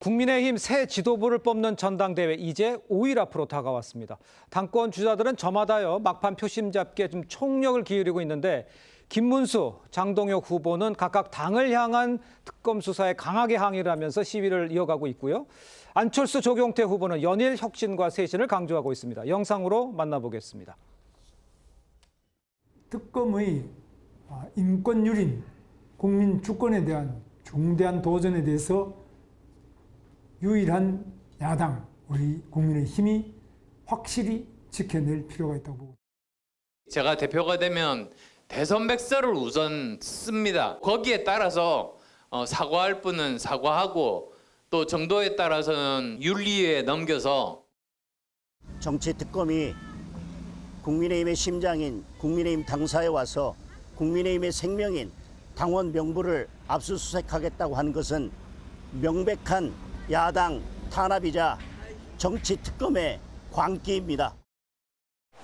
국민의힘 새 지도부를 뽑는 전당대회 이제 5일 앞으로 다가왔습니다. 당권 주자들은 저마다요 막판 표심 잡기에 좀 총력을 기울이고 있는데 김문수, 장동혁 후보는 각각 당을 향한 특검 수사에 강하게 항의를 하면서 시위를 이어가고 있고요. 안철수, 조경태 후보는 연일 혁신과 쇄신을 강조하고 있습니다. 영상으로 만나보겠습니다. 특검의 인권 유린, 국민 주권에 대한 중대한 도전에 대해서 유일한 야당, 우리 국민의힘이 확실히 지켜낼 필요가 있다고 봅니다. 제가 대표가 되면 대선 백서를 우선 씁니다. 거기에 따라서 사과할 분은 사과하고 또 정도에 따라서는 윤리위에 넘겨서 정치 특검이 국민의힘의 심장인 국민의힘 당사에 와서 국민의힘의 생명인 당원 명부를 압수수색하겠다고 하는 것은 명백한 야당 탄압이자 정치 특검의 광기입니다.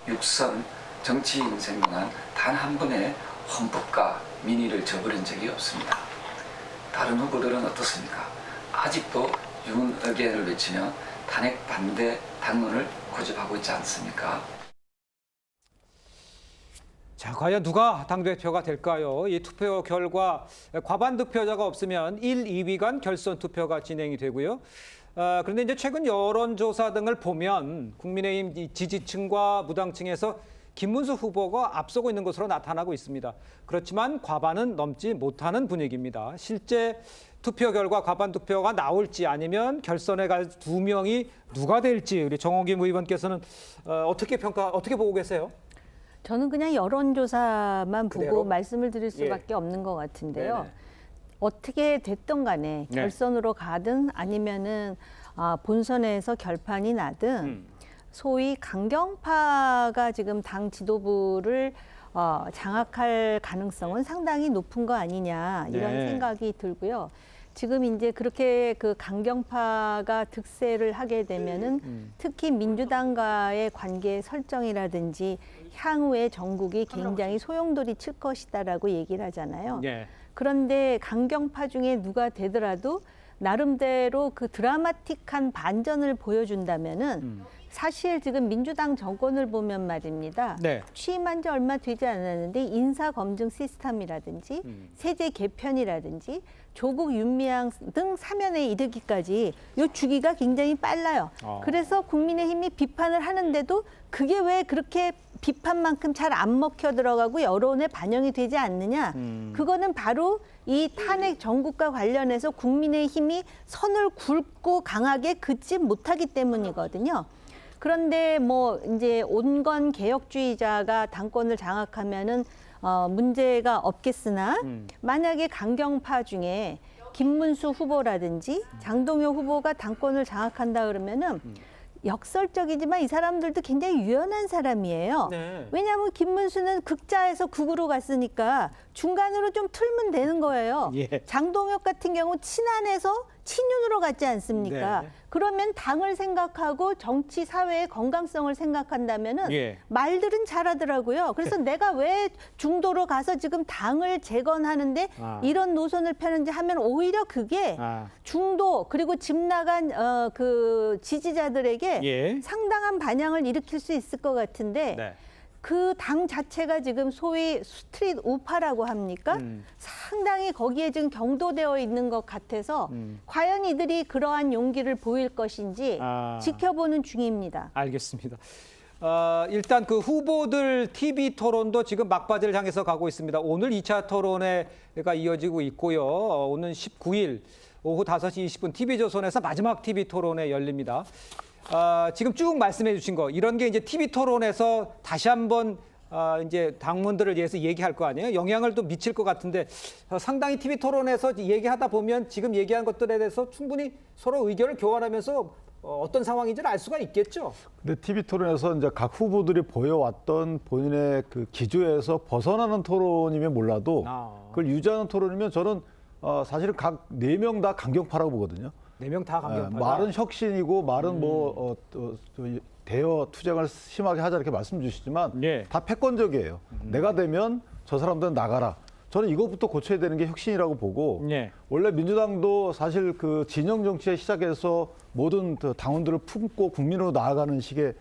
육선 정치 인생 동안 단 한 번의 헌법과 민의를 저버린 적이 없습니다. 다른 후보들은 어떻습니까? 아직도 윤 의견을 외치며 탄핵 반대 당론을 고집하고 있지 않습니까? 자, 과연 누가 당대표가 될까요? 이 투표 결과 과반 득표자가 없으면 1, 2위 간 결선 투표가 진행이 되고요. 그런데 이제 최근 여론조사 등을 보면 국민의힘 지지층과 무당층에서 김문수 후보가 앞서고 있는 것으로 나타나고 있습니다. 그렇지만 과반은 넘지 못하는 분위기입니다. 실제 투표 결과 과반 투표가 나올지 아니면 결선에 갈 두 명이 누가 될지 우리 정호김 의원께서는 어떻게 보고 계세요? 저는 그냥 여론조사만 보고 그대로? 말씀을 드릴 수밖에 없는 것 같은데요. 네네. 어떻게 됐든 간에 네. 결선으로 가든 아니면은 본선에서 결판이 나든 소위 강경파가 지금 당 지도부를 장악할 가능성은 상당히 높은 거 아니냐 이런 네. 생각이 들고요. 지금 이제 그렇게 그 강경파가 득세를 하게 되면은 특히 민주당과의 관계 설정이라든지 향후의 전국이 굉장히 소용돌이 칠 것이다라고 얘기를 하잖아요. 네. 그런데 강경파 중에 누가 되더라도 나름대로 그 드라마틱한 반전을 보여준다면은 사실 지금 민주당 정권을 보면 말입니다. 네. 취임한 지 얼마 되지 않았는데 인사 검증 시스템이라든지 세제 개편이라든지 조국 윤미향 등 사면에 이르기까지 요 주기가 굉장히 빨라요. 그래서 국민의힘이 비판을 하는데도 그게 왜 그렇게 비판만큼 잘 안 먹혀 들어가고 여론에 반영이 되지 않느냐. 그거는 바로 이 탄핵 정국과 관련해서 국민의힘이 선을 굵고 강하게 긋지 못하기 때문이거든요. 그런데 뭐 이제 온건 개혁주의자가 당권을 장악하면은 문제가 없겠으나 만약에 강경파 중에 김문수 후보라든지 장동혁 후보가 당권을 장악한다 그러면은 역설적이지만 이 사람들도 굉장히 유연한 사람이에요. 네. 왜냐하면 김문수는 극자에서 극으로 갔으니까 중간으로 좀 틀면 되는 거예요. 예. 장동혁 같은 경우 친안에서 친윤으로 갔지 않습니까? 네. 그러면 당을 생각하고 정치 사회의 건강성을 생각한다면은 예. 말들은 잘하더라고요. 그래서 내가 왜 중도로 가서 지금 당을 재건하는데 이런 노선을 펴는지 하면 오히려 그게 중도 그리고 집 나간 그 지지자들에게 예. 상당한 반향을 일으킬 수 있을 것 같은데 네. 그 당 자체가 지금 소위 스트릿 우파라고 합니까? 상당히 거기에 지금 경도되어 있는 것 같아서 과연 이들이 그러한 용기를 보일 것인지 지켜보는 중입니다. 알겠습니다. 일단 그 후보들 TV 토론도 지금 막바지를 향해서 가고 있습니다. 오늘 2차 토론회가 이어지고 있고요. 오는 19일 오후 5시 20분 TV조선에서 마지막 TV 토론회 열립니다. 지금 쭉 말씀해 주신 거 이런 게 이제 TV 토론에서 다시 한번 이제 당원들을 위해서 얘기할 거 아니에요? 영향을 또 미칠 것 같은데 상당히 TV 토론에서 얘기하다 보면 지금 얘기한 것들에 대해서 충분히 서로 의견을 교환하면서 어떤 상황인지를 알 수가 있겠죠. 근데 TV 토론에서 이제 각 후보들이 보여왔던 본인의 그 기조에서 벗어나는 토론이면 몰라도 그걸 유지하는 토론이면 저는 사실은 각 4명 다 강경파라고 보거든요. 4명 다 강경파다. 말은 혁신이고 말은 대여 투쟁을 심하게 하자 이렇게 말씀 주시지만 예. 다 패권적이에요. 내가 되면 저 사람들은 나가라. 저는 이것부터 고쳐야 되는 게 혁신이라고 보고 예. 원래 민주당도 사실 그 진영 정치에 시작해서 모든 그 당원들을 품고 국민으로 나아가는 식의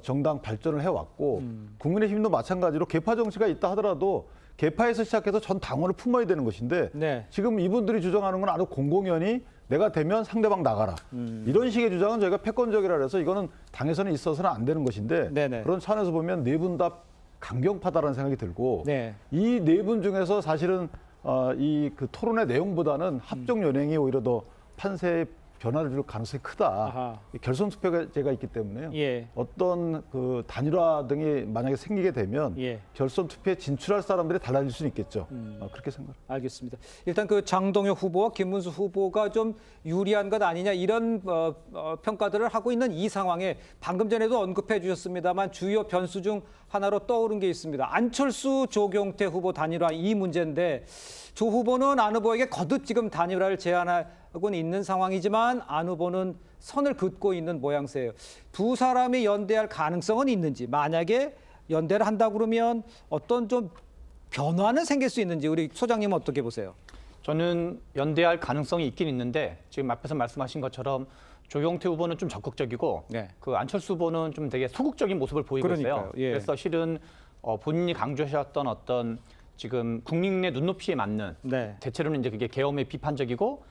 정당 발전을 해왔고 국민의힘도 마찬가지로 개파 정치가 있다 하더라도 개파에서 시작해서 전 당원을 품어야 되는 것인데 네. 지금 이분들이 주장하는 건 아주 공공연히 내가 되면 상대방 나가라. 이런 식의 주장은 저희가 패권적이라 그래서 이거는 당에서는 있어서는 안 되는 것인데 네네. 그런 차원에서 보면 네 분 다 강경파다라는 생각이 들고 네. 이 네 분 중에서 사실은 이 그 토론의 내용보다는 합종 연행이 오히려 더 판세에 변화를 줄 가능성이 크다. 아하. 결선 투표제가 있기 때문에요. 예. 어떤 그 단일화 등이 만약에 생기게 되면 예. 결선 투표에 진출할 사람들이 달라질 수는 있겠죠. 그렇게 생각합니다. 알겠습니다. 일단 그 장동혁 후보와 김문수 후보가 좀 유리한 것 아니냐 이런 평가들을 하고 있는 이 상황에 방금 전에도 언급해 주셨습니다만 주요 변수 중 하나로 떠오른 게 있습니다. 안철수 조경태 후보 단일화 이 문제인데 조 후보는 안 후보에게 거듭 지금 단일화를 제안하고는 있는 상황이지만 안 후보는 선을 긋고 있는 모양새예요. 두 사람이 연대할 가능성은 있는지 만약에 연대를 한다 그러면 어떤 좀 변화는 생길 수 있는지 우리 소장님은 어떻게 보세요? 저는 연대할 가능성이 있긴 있는데 지금 앞에서 말씀하신 것처럼 조경태 후보는 좀 적극적이고 네. 그 안철수 후보는 좀 되게 소극적인 모습을 보이고 그러니까요. 있어요. 예. 그래서 실은 본인이 강조하셨던 어떤 지금 국민의 눈높이에 맞는 네. 대체로는 이제 그게 계엄에 비판적이고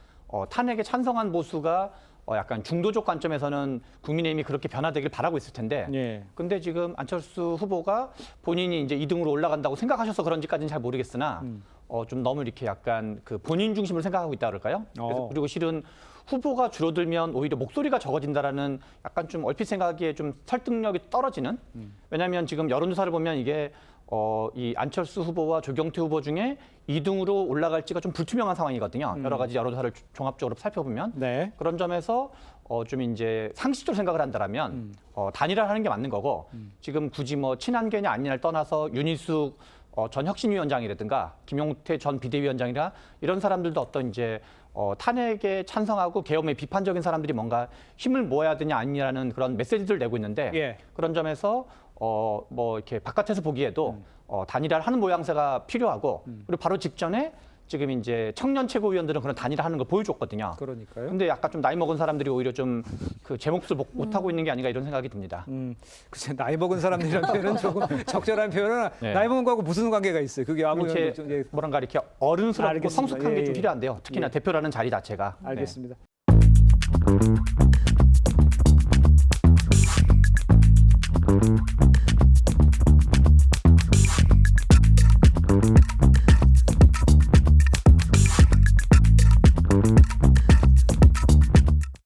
탄핵에 찬성한 보수가 약간 중도적 관점에서는 국민의힘이 그렇게 변화되길 바라고 있을 텐데 예. 근데 지금 안철수 후보가 본인이 이제 2등으로 올라간다고 생각하셔서 그런지까지는 잘 모르겠으나 좀 너무 이렇게 약간 그 본인 중심으로 생각하고 있다 그럴까요? 그래서 그리고 실은 후보가 줄어들면 오히려 목소리가 적어진다라는 약간 좀 얼핏 생각에 좀 설득력이 떨어지는 왜냐하면 지금 여론조사를 보면 이게 이 안철수 후보와 조경태 후보 중에 2등으로 올라갈지가 좀 불투명한 상황이거든요. 여러 가지 여론조사를 종합적으로 살펴보면 네. 그런 점에서 좀 이제 상식적으로 생각을 한다라면 단일화를 하는 게 맞는 거고 지금 굳이 뭐 친한계냐 아니냐를 떠나서 윤희숙 전 혁신위원장이라든가 김용태 전 비대위원장이라 이런 사람들도 어떤 이제 탄핵에 찬성하고 계엄에 비판적인 사람들이 뭔가 힘을 모아야 되냐 아니냐라는 그런 메시지를 내고 있는데 예. 그런 점에서 뭐 이렇게 바깥에서 보기에도 단일화를 하는 모양새가 필요하고 그리고 바로 직전에 지금 이제 청년 최고위원들은 그런 단일화 하는 걸 보여줬거든요. 그러니까요. 근데 약간 좀 나이 먹은 사람들이 오히려 좀 그 제 몫을 못 하고 있는 게 아닌가 이런 생각이 듭니다. 글쎄 나이 먹은 사람들이라는 표현은 조금 적절한 표현은 네. 나이 먹은 거하고 무슨 관계가 있어요? 그게 아무 이렇게 좀, 예, 뭐랄까 이렇게 어른스럽고 알겠습니다. 성숙한 예, 게 좀 예. 필요한데요. 특히나 예. 대표라는 자리 자체가. 네. 알겠습니다.